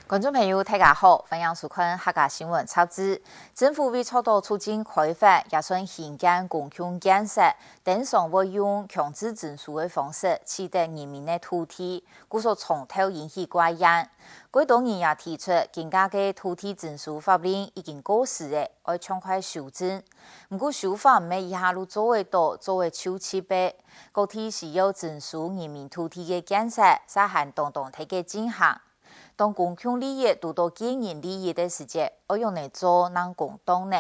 观众朋友，大家好，欢迎收看客家新闻插枝。政府为促进开发，也算现间共享建设，等上会用强制征收的方式取得人民的土地，故所从头引起怪言。贵党人也提出，现家的土地征收法令已经过时的，要尽快修正。不过修法唔係一下路做為多，做為超前備。高鐵是要徵收人民土地的建設，實行動體嘅進行。當公共利益到個人利益的時節，要用嚟做能公道呢？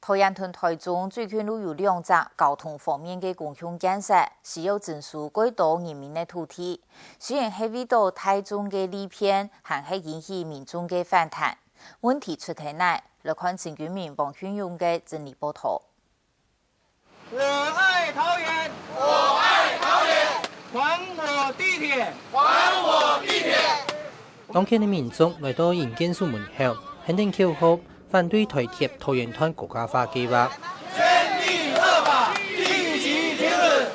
桃園同台中最近都有兩隻交通方面的公共建設，是要徵收貴多人民的土地。雖然係為到台中的利偏，還係引起民眾的反彈。問題出喺哪？來看陳俊明幫宣勇的整理報道。我愛桃園，我愛桃園，還我地鐵，還我地鐵。當區的民眾來到營建署門口，肯定口號，反對台鐵桃園段國家化計劃。全力合法，立即停止。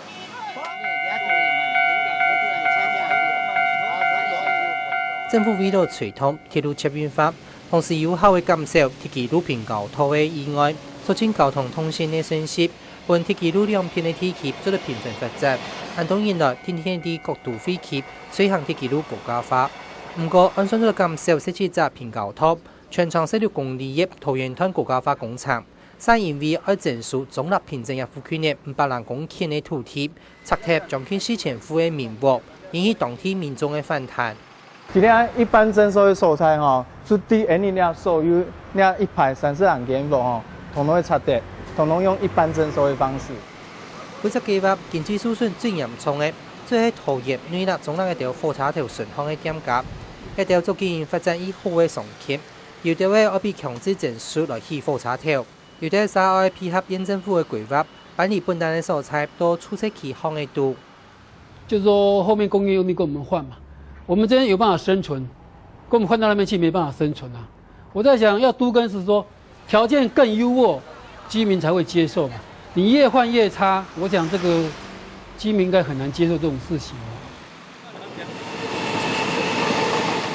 政府為了推動鐵路捷運法，同時有效地減少鐵軌路邊交通的意外，促進交通通信的信息，本鐵軌路兩邊的地區做得平衡發展。按當然來，天天地角度飛區推行鐵軌路國家化。不過，按算咗減少17隻平交通，全長16公里嘅桃園段國家化工程，係因為要徵收總立平整入府區內500人公頃的土地，拆貼將近4000戶的民屋，引起當地民眾的反彈。今天一般徵收的素材吼，出地人哋所有那一排30人間屋吼，統統會拆貼，統統用一般徵收的方式。本則計劃經濟受損最嚴重的，最係桃園內陸中南一條火車頭順行的點架，一條做經營發展以好的上橋，有條係要被強制徵收來起火車頭，有條係要配合縣政府的規劃，辦理本單的素材到出車期行的度。就是說後面工業用地跟我們換嘛。我們這邊有辦法生存，跟我們換到那邊去沒辦法生存啊！我在想，要都更是說條件更優渥，居民才會接受嘛。你越換越差，我想這個居民應該很難接受這種事情。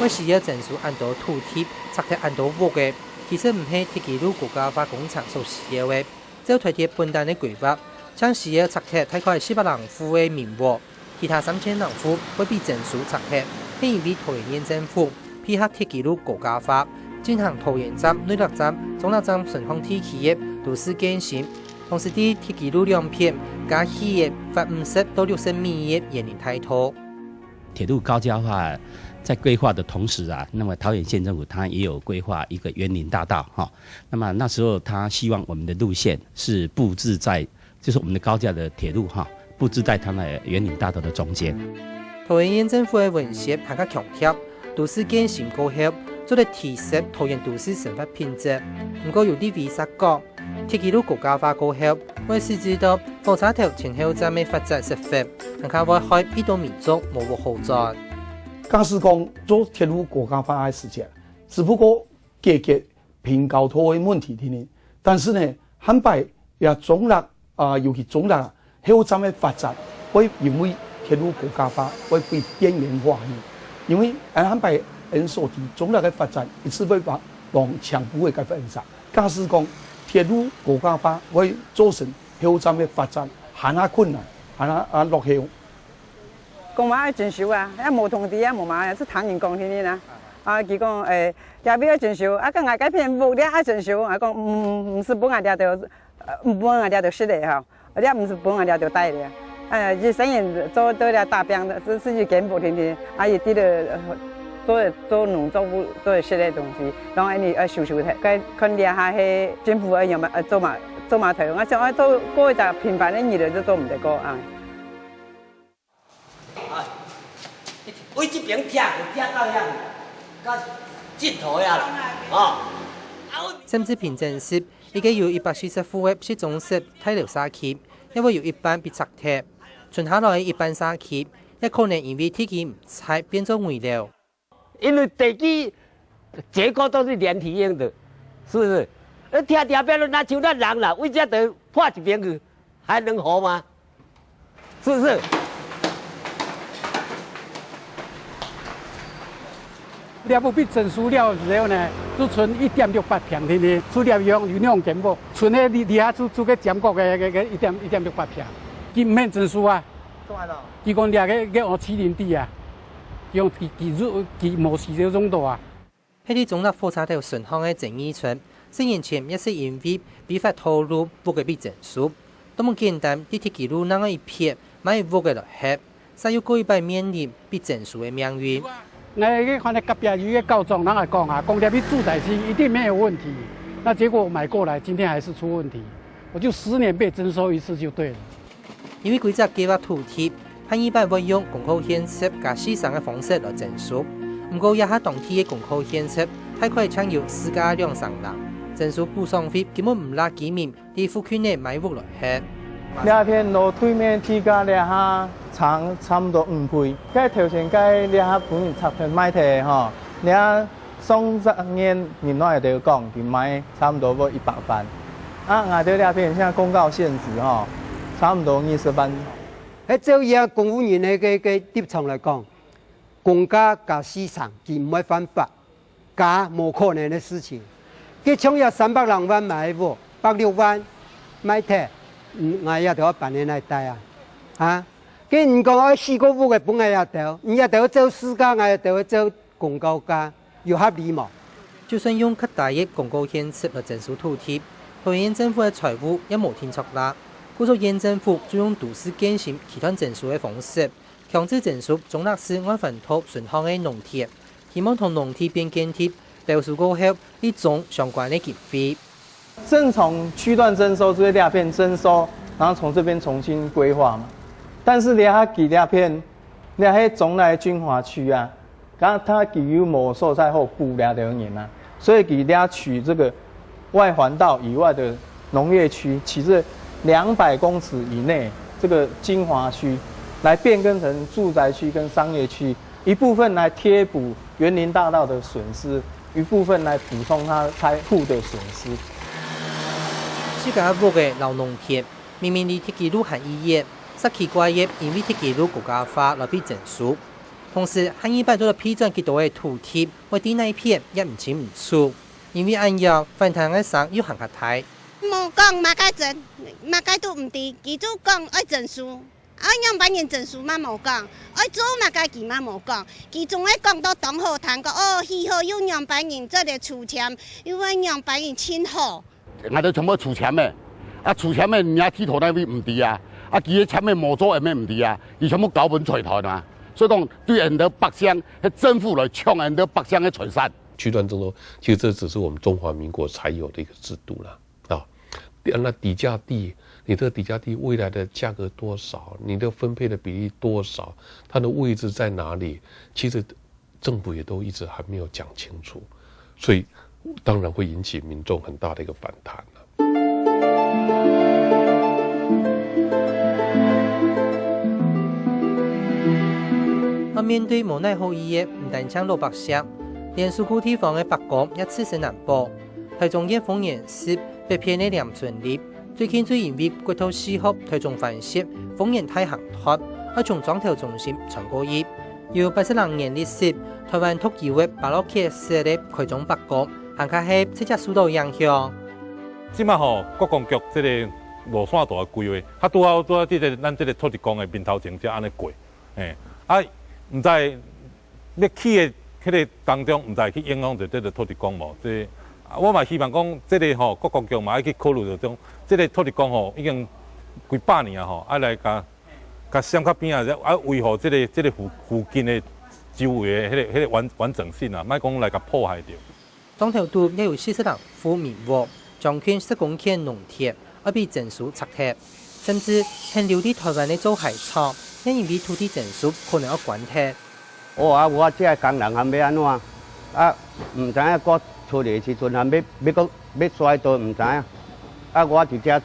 我是要徵收按到土地、拆貼按到屋嘅，其實唔係鐵軌路國家化工程所需要嘅。只要台鐵本單的規劃，將需要拆貼大概400人戶嘅民屋，其他3000人戶會被徵收拆貼。係因為桃園縣政府配合鐵軌路國家化，進行桃園站、內陸站、中立站順行地區嘅都市更新，同時啲鐵軌路兩邊加起嘅發50到60米嘅園林抬頭。鐵路高架化在規劃的同時啊，那麼桃園縣政府它也有規劃一個園林大道哈。那麼那時候他希望我們的路線是佈置在，就是我們的高架的鐵路哈，佈置在它的園林大道的中間。桃園縣政府的文協更加強調，都市更新過後，做嚟提升桃園都市生活品質。不過有啲為啥講，鐵軌路國家化過後，會使知道火車頭前後站的發展實費，更加會害一到民眾無屋可住。假使講做鐵路國家化的事情，只不過解決平交通的問題呢，但是呢，很快也總立尤其總立後站的發展會因為鐵路國家化會被邊緣化呢，因為很快人所提總立的發展一次會把往強部嘅分散。假使講鐵路國家化會造成後站的發展很困難，很落後。公媽要徵收啊，一無同地啊，無嘛是唐人講天呢啊，佢講也要徵收，啊，個外改片無咧要徵收，啊講唔是本外條就本外條就失禮哈，咧唔是本外條就帶咧，這生意做到了大病的，是就見不天天，啊，伊啲的做農作物做失禮東西，然後你要收佢，佢看咧下係政府要嘛做嘛睇，我想我做過一隻平凡的日子都做唔得過啊。為這邊劈到遐，到盡頭呀啦，甚至平鎮市已經有140戶嘅市中心大樓社區，因為有一半被拆貼，剩下來一半社區，也可能因為鐵軌唔拆變做危樓。因為地基結構都是連體型的，是不是？聽邊都那像咱人啦，為這都破一邊去，還能活嗎？是不是？猎物被整熟了之后呢，只存1.68片天天，处理用流量健保，存喺地下处个检国嘅1.68片，佢唔免整熟啊。佢讲掠个用麒麟地啊，用佢模式嘅用度啊。喺啲总立火车头顺行嘅郑义村，4年前也是因为非法投入屋嘅被整熟，多么简单，啲铁轨路那个一片买屋嘅落黑，才有过一摆面临被整熟嘅命运。我看到隔壁有一个告状，人来讲啊，讲这边住宅区一定没有问题。那结果我买过来，今天还是出问题，我就10年被征收一次就对了。因为规则计划土地，潘一般会用公开显示加市场嘅方式来整熟。不过，也下当地嘅公开显示，太快抢有市价2上人，整数补偿费根本唔拉居民地府区内买屋落去。这片路对面地价咧下长差不多5倍，该条件该咧下本人插片买摕吼，咧30年年内就讲，佢买差不多要100万。啊，外头咧片像公告限值吼，差不多20万。喺照嘢公务员嘅立场来讲。公家加市场，佢唔会犯法，假冇可能嘅事情。佢抢要300萬買屋，160萬買睇，我也條半年嚟帶啊！啊，佢唔講我4個屋嘅本來也條，你也條做市價，我也條做公告價，有合理冇？就算用較大嘅公告顯示來整數土地，桃園政府嘅財務也冇聽錯啦。故所縣政府就用都市更新其他整數嘅方式。強制整數總額是按份土順行嘅農田，希望同農田變建貼，標數過後呢種相關嘅經費。正從區段徵收這些兩片徵收，然後從這邊重新規劃嘛。但是你下幾兩片，你喺總來軍華區啊，咁它佢有冇所在後補兩條年啊，所以佢哋取這個外環道以外的農業區，其實200公尺以內這個金華區。來變更成住宅區跟商業區，一部分來貼補園林大道的損失，一部分來補充它開戶的損失。世界屋嘅老農田，明明離鐵軌路很遠，實奇怪嘅因為鐵軌路國家化來被整數，同時很一般做了批准幾多嘅土地，我哋那一片也唔清唔楚，因為按樣反彈嘅上要行下睇。冇講馬家整，馬家都唔對，記住講愛整數。樣板人證書嘛冇講，愛做嘛家己嘛冇講，其中咧講到當好談個哦，喜好用樣板人做嚟出錢，因為樣板人親好。我哋全部出錢嘅，啊出錢嘅人家鐵頭那位唔對啊，啊佢嘅錢嘅冇做係咩唔對啊，佢全部搞本財團啊，所以講對人哋北鄉係政府來搶人哋北鄉嘅財產。區段徵收，其實這只是我們中華民國才有的一個制度啦，啊，那底價地。你這個底價地未來的價格多少？你的分配的比例多少？它的位置在哪裡？其實政府也都一直還沒有講清楚，所以當然會引起民眾很大的一個反彈啦。面對無奈後遺嘅唔但搶老百姓，連蘇古地方嘅北港也此生難保。台中縣豐原市北片嘅梁村里。最近最因為骨頭四合台中環線豐原太行托，而從莊頭中心傳過去，有82年歷史，台灣獨有嘅巴洛克式嘅開中北港，行卡係直接受到影響。即馬吼國光局這個路線圖嘅規劃，它拄好做咱這個土地公嘅面頭前才安尼過，唔知要起嘅迄個當中，唔知去影響到這個土地公無？我嘛希望講，這個吼國光局嘛愛去考慮到種，這個土地公吼已經幾百年啊吼，愛來甲閃較邊啊，愛維護這個附近的周圍的迄個完整性啊，莫講來甲破壞掉。莊頭都也有40人負面屋，將近10公頃農田而被整數拆拆，甚至現留啲台灣的做海廠，因為土地整數可能要關停。我這工人還要安怎？啊，唔知影個。出嚟時陣還要衰到唔知啊！啊，我就只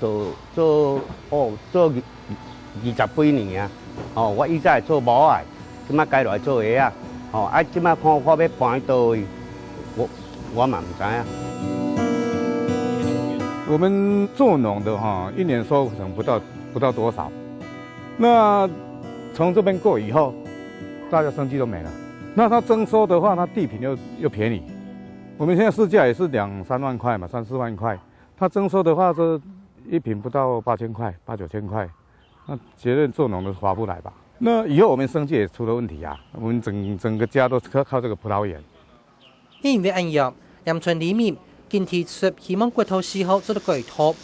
做20幾年啊！哦，我以前做冇啊，即馬改來做嘢啊！哦，啊，即馬看我要搬到，我嘛唔知啊。我們做農的哈，一年收成不到多少。那從這邊過以後，大家生計都沒了。那它征收的话，它地坪又便宜。我们现在市价也是2、3万块嘛，3、4万块。它征收的话，这1坪不到8000块，8、9千块。那觉得做农的划不来吧？那以后我们生计也出了问题啊！我们整个家都靠这个葡萄园。因为按药，盐村里面今提出希望国土4号做得改拓，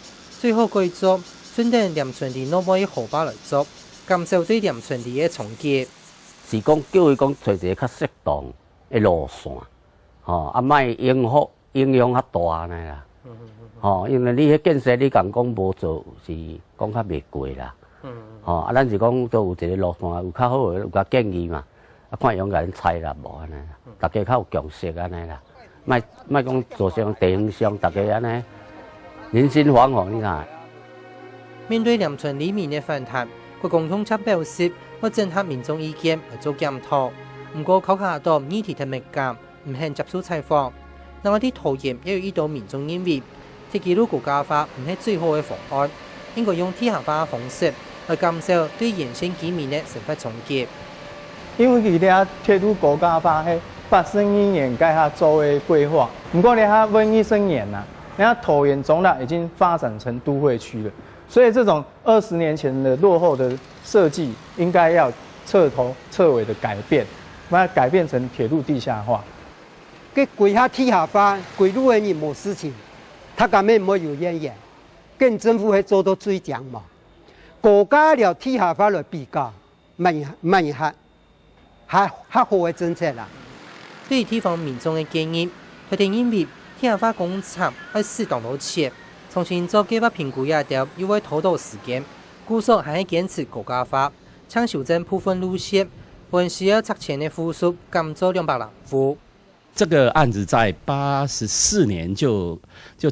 最后改作选定盐村里诺买河坝来做，减少对盐村里的冲击。是讲叫伊讲找一个较适当的路线，莫影响较大安尼啦。因为你迄建设你讲无做，是讲较袂过啦。咱是讲都有一个路线，有较好的有甲建议嘛，看用甲恁采纳无安尼啦，大家较有共识安尼啦，莫讲造成地方上大家安尼人心惶惶，你看。面对盐村里面的反弹，国共统策表示会整合民众意见来做检讨。不过考下到议题的物价，唔肯接受采访。另外啲讨厌也有遇到民众認為，鐵基路國家化唔係最好嘅方案，應該用地下化嘅方式來減少對沿線居民嘅生活衝擊。因為佢哋鐵路國家化係81年該下做嘅規劃，不過咧下21年啦，人家桃園總啦已經發展成都會區了，所以這種20年前的落後的設計應該要徹頭徹尾的改變，把它改變成鐵路地下化。佢規下地下化，規路嘅人冇事情，他根本冇有怨言，跟政府係做到最強嘛。國家了地下化來比較，慢下好嘅政策啦。對於地方民眾嘅建議，佢哋認為地下化工廠要適當攞錢，重新做計劃評估也掉，又會拖到時間。故所還係堅持國家化，搶修正部分路線，還需要拆遷的戶數減做200人戶。这个案子在84年就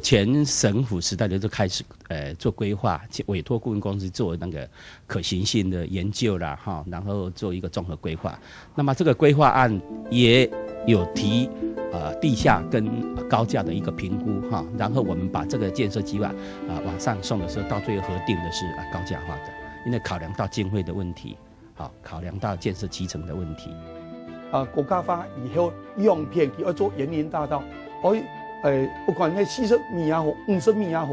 前省府时代就开始做规划，委托顾问公司做那个可行性的研究啦，然后做一个综合规划。那么这个规划案也有提地下跟高架的一个评估然后我们把这个建设计划往上送的时候，到最后核定的是高架化的，因为考量到经费的问题，考量到建设基层的问题。國家化以後用片佢要做園林大道，可以不管係40米也好，50米也好，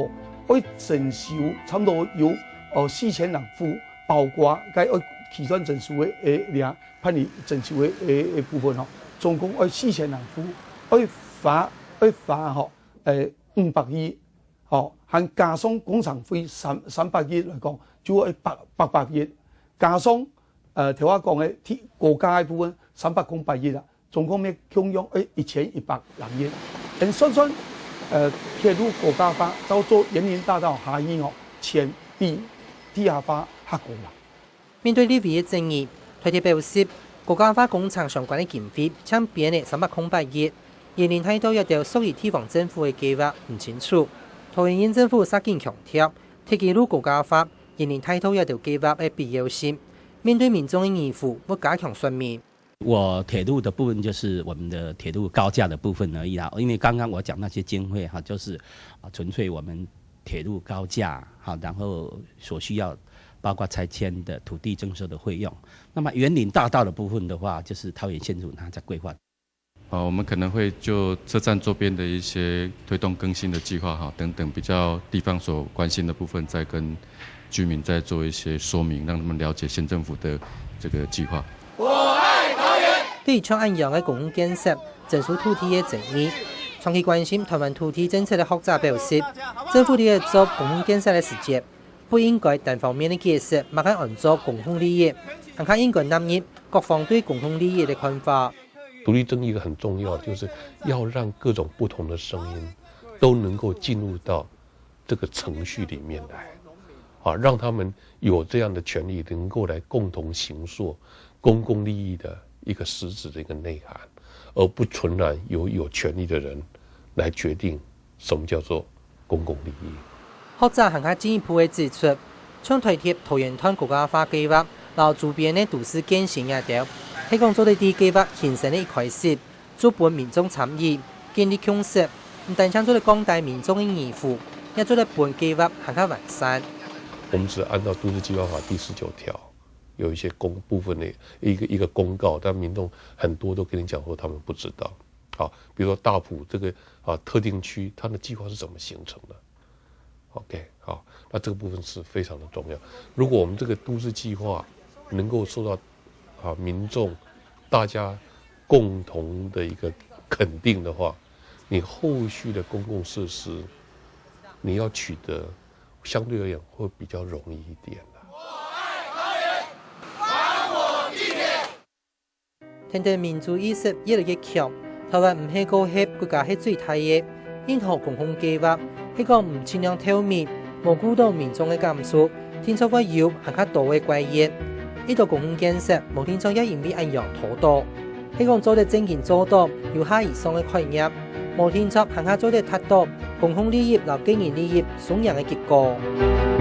可以整修差不多有4000人戶，包括該要期算整修嘅倆，判你整修嘅部分總共要4000人戶，要花500億，含加上工程費300億來講，就要800億，加上頭我講嘅國家嘅部分。308億啦，總共咩共用1100人億。人算鐵路國家化，就做園林大道下以錢比地下化較高啦。面對呢邊嘅爭議，佢哋表示國家化工程相關嘅經費將變嘅308億，園林態度一條屬於地方政府嘅計劃唔清楚。桃園縣政府實踐強調，鐵基路國家化園林態度一條計劃嘅必要性。面對民眾嘅疑惑，會加強說明。我鐵路的部分就是我們的鐵路高架的部分而已啦，因為剛剛我講那些經費就是純粹我們鐵路高架然後所需要包括拆遷的土地徵收的費用。那麼園林大道的部分的話，就是桃園縣政府它在規劃。我們可能會就車站周邊的一些推動更新的計劃等等比較地方所關心的部分，再跟居民再做一些說明，讓他們了解縣政府的這個計劃。對於搶安陽嘅公共建設、徵收土地嘅爭議，長期關心台灣土地政策嘅學者表示，政府喺做公共建設嘅時節，不應該單方面嘅解釋，馬上按照共同利益，更加應該納入各方對共同利益嘅看法。土地爭議一個很重要，就是要讓各種不同的聲音都能夠進入到這個程序裡面來，讓他們有這樣的權利，能夠來共同形塑公共利益的一個實質的一個內涵，而不純然由有權利的人來決定什麼叫做公共利益。學者更加進一步嘅指出，將推貼桃園灘國家化計劃，然後周邊嘅都市建設也掉，希望做呢啲計劃形成嘅一開始，做本民眾參與，建立共識，唔但將做嚟廣大民眾嘅義務，也做嚟本計劃更加完善。我們是按照都市計劃法第19條。有一些部分的一个公告，但民众很多都跟你讲说他们不知道。好，比如说大埔这个特定区，它的计划是怎么形成的 ？OK， 好，那这个部分是非常的重要。如果我们这个都市计划能够受到民众大家共同的一个肯定的话，你后续的公共设施你要取得，相对而言会比较容易一点。天地民主意识越来越强，台湾唔係個係國家係最大嘅，任何公共計劃係個唔盡量透明，無顧到民眾嘅感受，天作會有更加多嘅怪異。呢度公共建設無天作一言比一樣妥當，係講做得正經做到由下而上嘅概念，無天作更加做得達到公共利益同經營利益雙贏嘅結果。